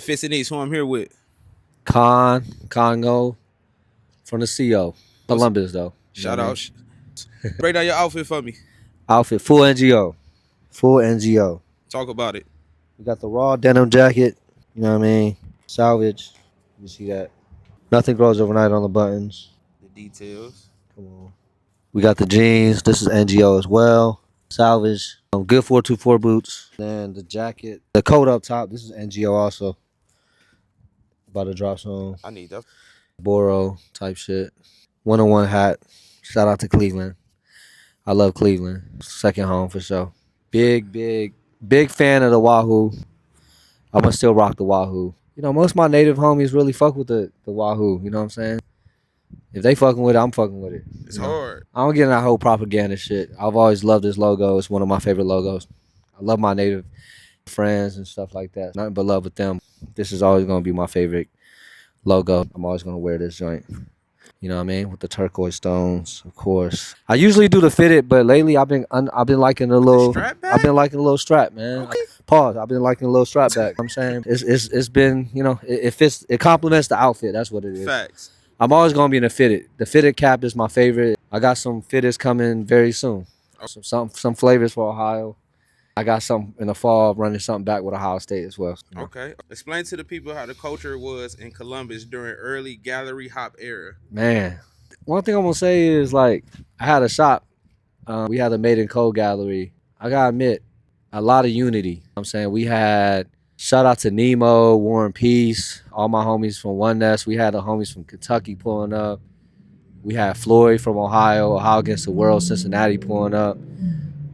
FITSANDEATS, who I'm here with. Khanh NGO from the CO. Columbus though. You know Shout what I out. mean? Break down your outfit for me. Outfit full NGO. Full NGO. Talk about it. We got the raw denim jacket, you know what I mean? Salvage. You see that. Nothing grows overnight on the buttons. The details. Come on. We got the jeans. This is NGO as well. Salvage. Good 424 boots. Then the jacket. The coat up top. This is NGO also. About to drop some I need that. Boro type shit. 101 hat. Shout out to Cleveland. I love Cleveland. Second home for sure. Big fan of the Wahoo. I'm gonna still rock the Wahoo. You know, most of my native homies really fuck with the Wahoo. You know what I'm saying? If they fucking with it, I'm fucking with it. It's hard. I don't get in that whole propaganda shit. I've always loved this logo. It's one of my favorite logos. I love my native friends and stuff like that. Nothing but love with them. This is always gonna be my favorite logo. I'm always gonna wear this joint. You know what I mean? With the turquoise stones, of course. I usually do the fitted, but lately I've been liking the little strap back? I've been liking the little strap, man. Okay. Pause. I've been liking the little strap back. I'm saying it's been, you know, it fits, it complements the outfit. That's what it is. Facts. I'm always gonna be in the fitted. The fitted cap is my favorite. I got some fitteds coming very soon. Some flavors for Ohio. I got some in the fall running something back with Ohio State as well. Okay. Explain to the people how the culture was in Columbus during early gallery hop era. Man, one thing I'm gonna say is, like, I had a shop. We had a MadebyNgo gallery. I gotta admit, a lot of unity. I'm saying we had, shout out to Nemo, Warren Peace, all my homies from One Nest. We had the homies from Kentucky pulling up. We had Floyd from Ohio Against the World, Cincinnati pulling up.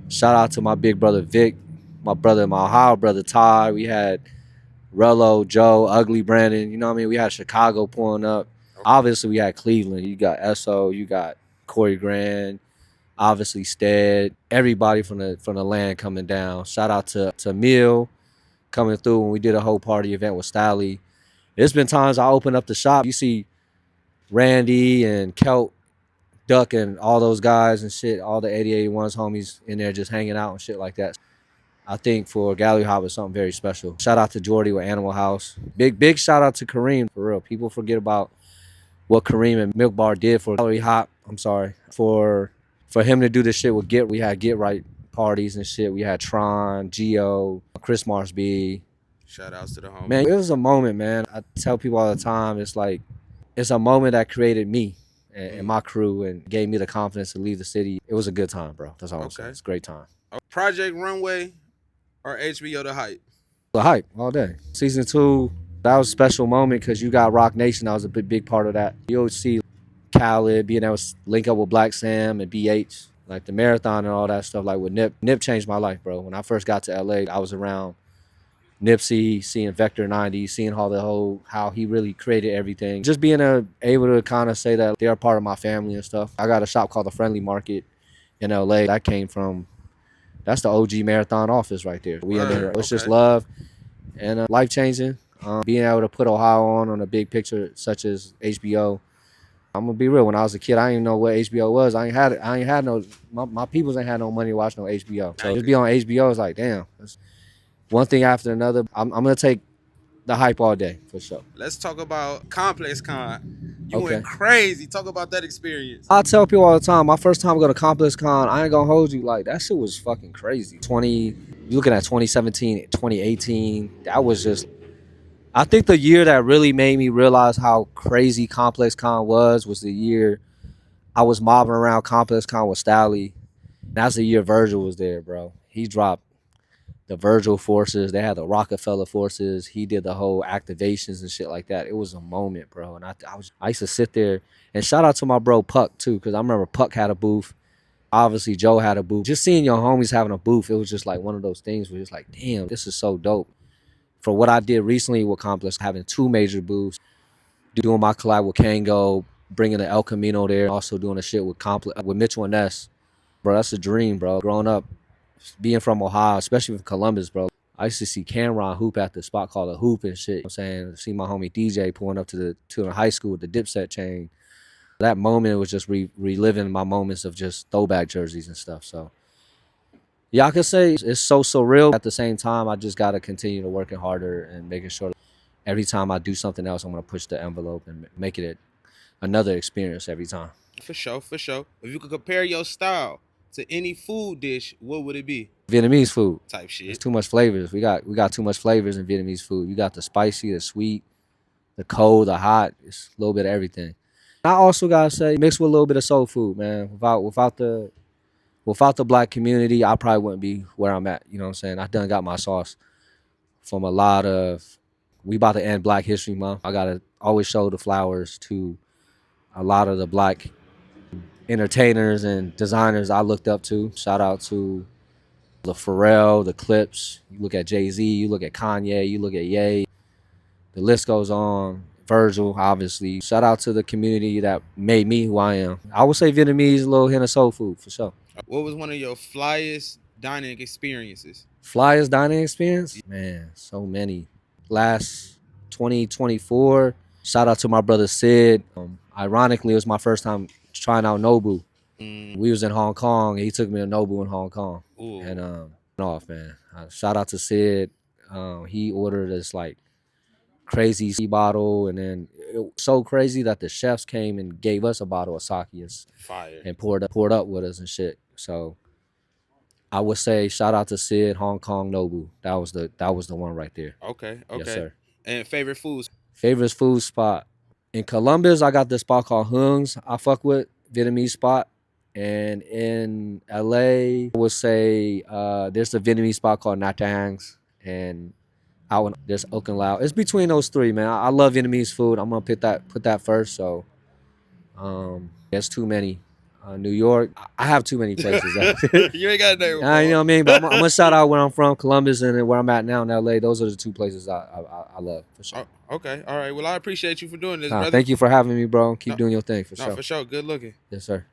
Shout out to my big brother Vic, my Ohio brother Ty. We had Rello, Joe, Ugly Brandon. You know what I mean? We had Chicago pulling up. Obviously, we had Cleveland. You got SO, you got Corey Grand, obviously Stead. Everybody from the land coming down. Shout out to Mill coming through when we did a whole party event with Stally. There's been times I open up the shop, you see Randy and Kelt, Duck, and all those guys and shit, all the 8081s homies in there just hanging out and shit like that. I think for Gallery Hop is something very special. Shout out to Jordy with Animal House. Big shout out to Kareem, for real. People forget about what Kareem and Milk Bar did for Gallery Hop. I'm sorry. For him to do this shit with we had Get Right parties and shit. We had Tron, Geo, Chris Marsby. Shout outs to the homies. Man, it was a moment, man. I tell people all the time, it's like, it's a moment that created me and my crew and gave me the confidence to leave the city. It was a good time, bro. That's all I'm saying. It's a great time. Project Runway or HBO The Hype? The Hype all day. Season 2, that was a special moment because you got Rock Nation. That was a big part of that. You'll see Khaled being able to link up with Black Sam and BH, like the marathon and all that stuff, like with Nip. Nip changed my life, bro. When I first got to LA, I was around Nipsey, seeing Vector 90, seeing how he really created everything. Just being able to kind of say that they're a part of my family and stuff. I got a shop called the Friendly Market in LA. That came from, that's the OG marathon office right there. We in there. It's just love and life changing. Being able to put Ohio on a big picture such as HBO. I'm gonna be real. When I was a kid, I didn't even know what HBO was. I ain't had no. My peoples ain't had no money to watch no HBO. So just be on HBO is like, damn. That's one thing after another. I'm gonna take the Hype all day for sure. Let's talk about Complex Con. You went crazy. Talk about that experience. I tell people all the time, my first time going to Complex Con, I ain't gonna hold you, like, that shit was fucking crazy. You looking at 2017, 2018, that was just, I think the year that really made me realize how crazy Complex Con was the year I was mobbing around Complex Con with Stally. That's the year Virgil was there, bro. He dropped the Virgil forces. They had the Rockefeller forces. He did the whole activations and shit like that. It was a moment, bro. And I used to sit there, and shout out to my bro Puck too, because I remember Puck had a booth. Obviously Joe had a booth. Just seeing your homies having a booth, it was just like one of those things where it's like, damn, this is so dope. For what I did recently with Complex, having 2 major booths, doing my collab with Kango, bringing the El Camino there, also doing the shit with Mitchell and Ness. Bro, that's a dream, bro. Growing up, being from Ohio, especially from Columbus, bro, I used to see Cameron hoop at the spot called the Hoop and shit. I'm saying, see my homie DJ pulling up to the high school with the Dipset chain. That moment was just reliving my moments of just throwback jerseys and stuff. So yeah, I could say it's so surreal. At the same time, I just got to continue to working harder and making sure every time I do something else, I'm gonna push the envelope and make it another experience every time. For sure, for sure. If you could compare your style to any food dish, what would it be? Vietnamese food. Type There's shit. too much flavors. We got too much flavors in Vietnamese food. You got the spicy, the sweet, the cold, the hot. It's a little bit of everything. I also gotta say, mixed with a little bit of soul food, man. Without the black community, I probably wouldn't be where I'm at. You know what I'm saying? I done got my sauce from a lot of. We about to end Black History Month. I gotta always show the flowers to a lot of the black entertainers and designers I looked up to. Shout out to the Pharrell, the Clips. You look at Jay-Z, you look at Kanye, you look at Ye. The list goes on. Virgil, obviously. Shout out to the community that made me who I am. I would say Vietnamese, a little hint of soul food for sure. What was one of your flyest dining experiences? Flyest dining experience? Man, so many. Last 2024, shout out to my brother Sid. Ironically, it was my first time trying out Nobu. We was in Hong Kong, and he took me to Nobu in Hong Kong. Ooh. And off, man. Shout out to Sid. He ordered this like crazy sea bottle, and then it was so crazy that the chefs came and gave us a bottle of sake Fire. and poured up with us and shit. So I would say shout out to Sid, Hong Kong, Nobu. That was the one right there. Okay, okay. Yes, sir. And favorite foods? Favorite food spot in Columbus, I got this spot called Hung's. I fuck with Vietnamese spot. And in LA, I would say there's a Vietnamese spot called Nat Hang's, and out there's Oak and Lao. It's between those three, man. I love Vietnamese food. I'm gonna put that first. So, there's too many. New York, I have too many places. You ain't got a name. You know what I mean? But I'm gonna shout out where I'm from, Columbus, and where I'm at now in LA. Those are the two places I love for sure. Oh, okay, all right. Well, I appreciate you for doing this, brother. Thank you for having me, bro. Keep doing your thing for sure. For sure. Good looking. Yes, sir.